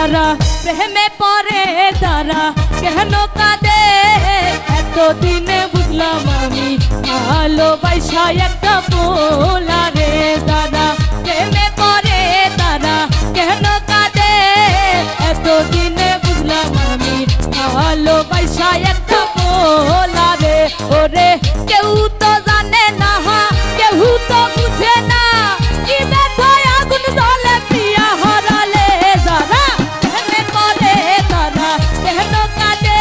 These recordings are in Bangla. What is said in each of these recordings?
তারা প্রেমে পড়ে তারা কেন কাঁদে এতদিনে বুঝলাম আমি ভালোবাসা একটা পোলারে তারা প্রেমে পড়ে তারা কেন কাঁদে এতদিনে বুঝলাম আমি ভালোবাসা একটা পোলারে ওরে কেউ তো জানে না কেউ তো বুঝে না কি ব্যথায় আগুন জ্বলে প্রিয়া হারালে যারা প্রেমে পড়ে তারা কেন কাঁদে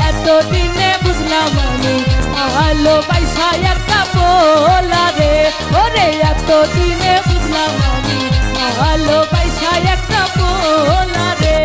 এতদিনে বুঝলাম আমি ভালোবাসা একটা পোলারে ওরে এতদিনে বুঝলাম আমি ভালোবাসা একটা পোলারে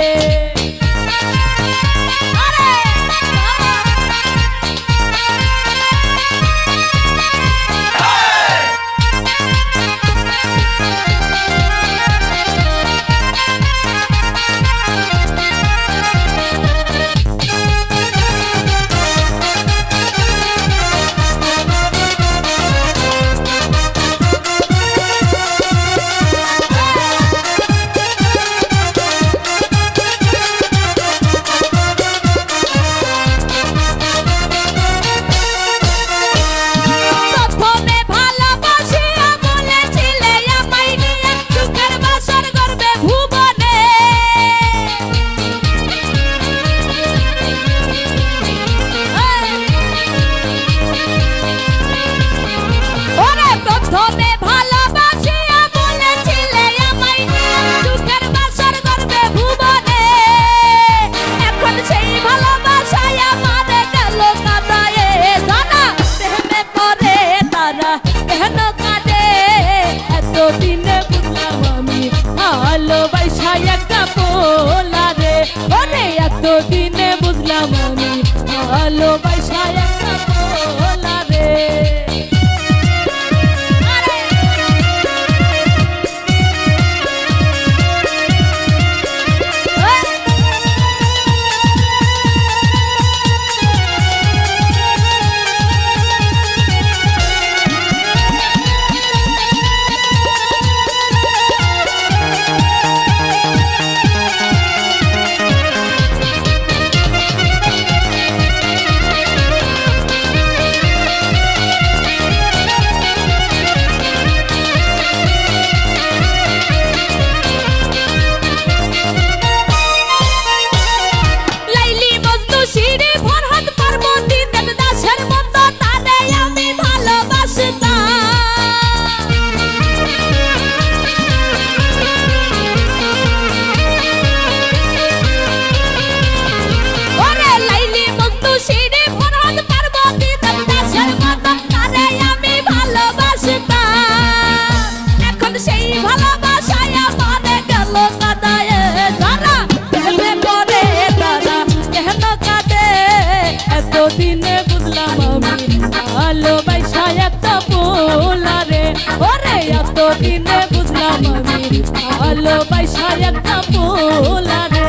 ভালোবাসা একটা পোলারে ওরে এতদিনে বুঝলাম আমি ভালোবাসা একটা পোলারে এতদিনে বুঝলাম আমি ভালোবাসা একটা পোলারে ওরে এতদিনে বুঝলাম আমি ভালোবাসা একটা পোলারে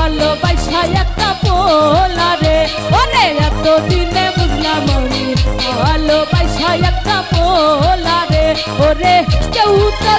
ভালোবাসা একটা পোলারে ওরে এতদিনে বুঝলাম আমি ভালোবাসা একটা পোলারে ওরে কেউ তো